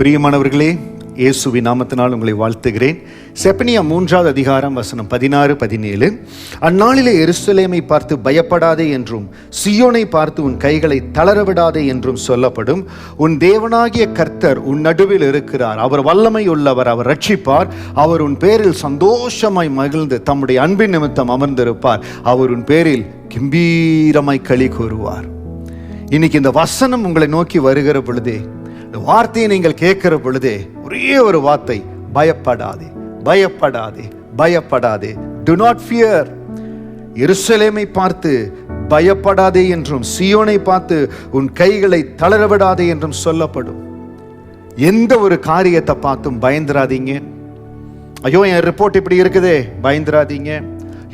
பிரியமானவர்களே, இயேசுவின் நாமத்தினால் உங்களை வாழ்த்துகிறேன். செப்பனியா 3வது அதிகாரம் வசனம் 16-17. அந்நாளிலே எருசலேமை பார்த்து பயப்படாதே என்றும் சீயோனை பார்த்து உன் கைகளை தளரவிடாதே என்றும் சொல்லப்படும். உன் தேவனாகிய கர்த்தர் உன் நடுவில் இருக்கிறார். அவர் வல்லமை உள்ளவர், அவர் ரட்சிப்பார். அவர் உன் பேரில் சந்தோஷமாய் மகிழ்ந்து தம்முடைய அன்பின் நிமித்தம் அமர்ந்திருப்பார். அவர் உன் பேரில் கம்பீரமாய் களி கூறுவார். இன்னைக்கு இந்த வசனம் உங்களை நோக்கி வருகிற பொழுதே, இந்த வார்த்தையை நீங்கள் கேட்கிற பொழுதே, ஒரே ஒரு வார்த்தை, பயப்படாதே, பயப்படாதே, பயப்படாதே. Do not fear. எருசலேமை பார்த்து பயப்படாதே என்றும் சீயோனை பார்த்து உன் கைகளை தளரவிடாதே என்றும் சொல்லப்படும். எந்த ஒரு காரியத்தை பார்த்தும் பயந்துராதீங்க. ஐயோ, என் ரிப்போர்ட் இப்படி இருக்குதே, பயந்துராதீங்க.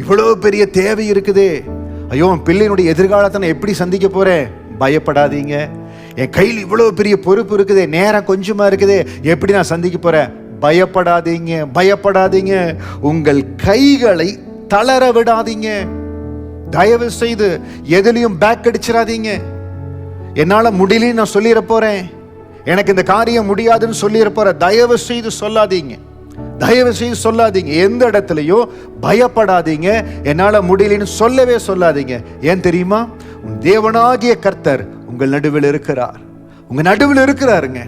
இவ்வளவு பெரிய தேவை இருக்குதே, ஐயோ என் பிள்ளையினுடைய எதிர்காலத்தை நான் எப்படி சந்திக்க போறேன், பயப்படாதீங்க. என் கையில் இவ்வளவு பெரிய பொறுப்பு இருக்குதே, நேரம் கொஞ்சமா இருக்குதே, எப்படி நான் சந்திக்க போறேன், பயப்படாதீங்க, பயப்படாதீங்க. உங்கள் கைகளை தளர விடாதீங்க. தயவு செய்து எதுலையும் பேக் அடிச்சிடாதீங்க. என்னால முடியலன்னு நான் சொல்லிட போறேன், எனக்கு இந்த காரியம் முடியாதுன்னு சொல்லிட போறேன், தயவு செய்து சொல்லாதீங்க, தயவு செய்து சொல்லாதீங்க. எந்த இடத்துலையும் பயப்படாதீங்க, என்னால முடியலன்னு சொல்லவே சொல்லாதீங்க. ஏன் தெரியுமா? உன் தேவனாகிய கர்த்தர் உங்கள் நடுவில் இருக்கிறார். உங்க நடுவில் இருக்கிறாருங்க.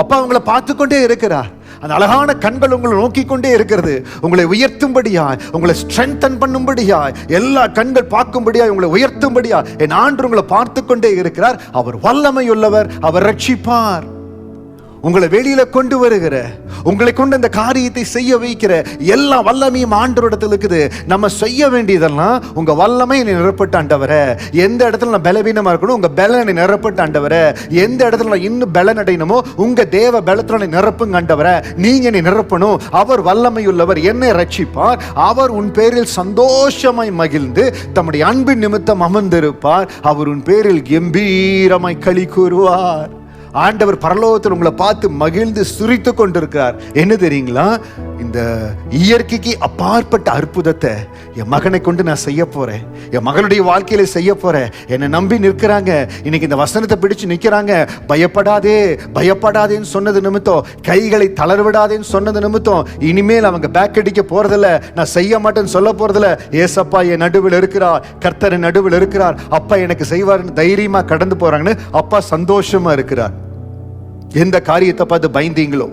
அப்பா உங்களை பார்த்து கொண்டே இருக்கிறார். அந்த அழகான கண்கள் உங்களை நோக்கி கொண்டே இருக்கிறது. உங்களை உயர்த்தும்படியாய், உங்களை ஸ்ட்ரென்தன் பண்ணும்படியாய், எல்லா கண்கள் பார்க்கும்படியாய், உங்களை உயர்த்தும்படியாய் என் ஆண்டவர் உங்களை பார்த்து கொண்டே இருக்கிறார். அவர் வல்லமை உள்ளவர், அவர் ரட்சிப்பார். உங்களை வெளியில கொண்டு வருகிற, உங்களை கொண்டு அந்த காரியத்தை செய்ய வைக்கிற எல்லா வல்லமையும் ஆண்டவரிடத்தில் இருக்குது. நம்ம செய்ய வேண்டியதெல்லாம், உங்க வல்லமை நிரப்பட்ட ஆண்டவரே. எந்த இடத்துல நான் பலவீனமா இருக்கணும், உங்க பலனை நிரப்பட்ட ஆண்டவரே. எந்த இடத்துல நான் இன்னும் பலன் அடையணுமோ, உங்க தேவ பலத்தினால நிரப்புங்க ஆண்டவரே. நீங்க என்னை நிரப்பணும். அவர் வல்லமை உள்ளவர், என்னை ரட்சிப்பார். அவர் உன் பேரில் சந்தோஷமாய் மகிழ்ந்து தம்முடைய அன்பின் நிமித்தம் அமர்ந்திருப்பார். அவர் உன் பேரில் கம்பீரமாய் களி கூறுவார். ஆண்டவர் பரலோகத்தில் உங்களை பார்த்து மகிழ்ந்து சிரித்து கொண்டிருக்கிறார். என்ன தெரியுங்களா? இந்த இயற்கைக்கு அப்பாற்பட்ட அற்புதத்தை என் மகனை கொண்டு நான் செய்ய போறேன், என் மகனுடைய வாழ்க்கையில செய்ய போறேன். என்னை நம்பி நிற்கிறாங்க, இன்னைக்கு இந்த வசனத்தை பிடிச்சு நிற்கிறாங்க. பயப்படாதே, பயப்படாதேன்னு சொன்னது நிமித்தம், கைகளை தளர்விடாதேன்னு சொன்னது நிமித்தம், இனிமேல் அவங்க பேக் அடிக்க போறதில்ல, நான் செய்ய மாட்டேன்னு சொல்ல போறதில்ல. ஏசப்பா என் நடுவில் இருக்கிறார், கர்த்தர் என் நடுவில் இருக்கிறார், அப்பா எனக்கு செய்வார்னு தைரியமா கடந்து போறாங்கன்னு அப்பா சந்தோஷமா இருக்கிறார். எந்த காரியத்தை பார்த்து பயந்தீங்களோ,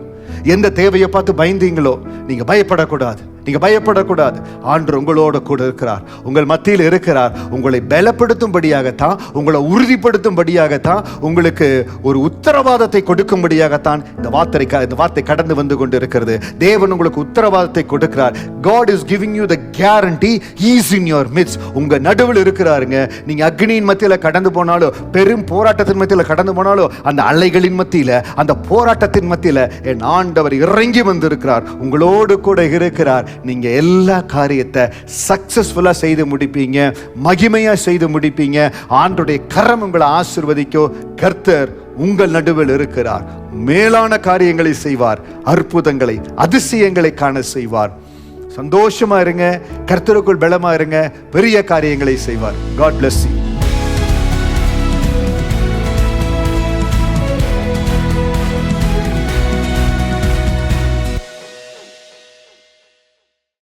எந்த தேவையை பார்த்து பயந்தீங்களோ, நீங்க பயப்படக்கூடாது, நீங்க பயப்படக்கூடாது. ஆண்டவர் உங்களோட கூட இருக்கிறார், உங்கள் மத்தியில் இருக்கிறார். உங்களை பலப்படுத்தும்படியாகத்தான், உங்களை உறுதிப்படுத்தும்படியாகத்தான், உங்களுக்கு ஒரு உத்தரவாதத்தை கொடுக்கும்படியாகத்தான் இந்த வார்த்தை கடந்து வந்து கொண்டு இருக்கிறது. தேவன் உங்களுக்கு உத்தரவாதத்தை கொடுக்கிறார். God is giving you the guarantee. He is in your midst. உங்க நடுவில் இருக்கிறாருங்க. நீங்க அக்னியின் மத்தியில கடந்து போனாலும், பெரும் போராட்டத்தின் மத்தியில கடந்து போனாலும், அந்த அலைகளின் மத்தியில, அந்த போராட்டத்தின் மத்தியில என் ஆண்டவர் இறங்கி வந்திருக்கிறார், உங்களோடு கூட இருக்கிறார். நீங்க எல்லா காரியத்தை சக்சஸ்ஃபுல்லா செய்து முடிப்பீங்க, மகிமையா செய்து முடிப்பீங்க. ஆண்டவருடைய கரம் உங்களை ஆசீர்வதிக்கோ. கர்த்தர் உங்கள் நடுவில் இருக்கிறார், மேலான காரியங்களை செய்வார், அற்புதங்களை அதிசயங்களை காண செய்வார். சந்தோஷமா இருங்க, கர்த்தருக்குள் பலமா இருங்க, பெரிய காரியங்களை செய்வார். God bless you.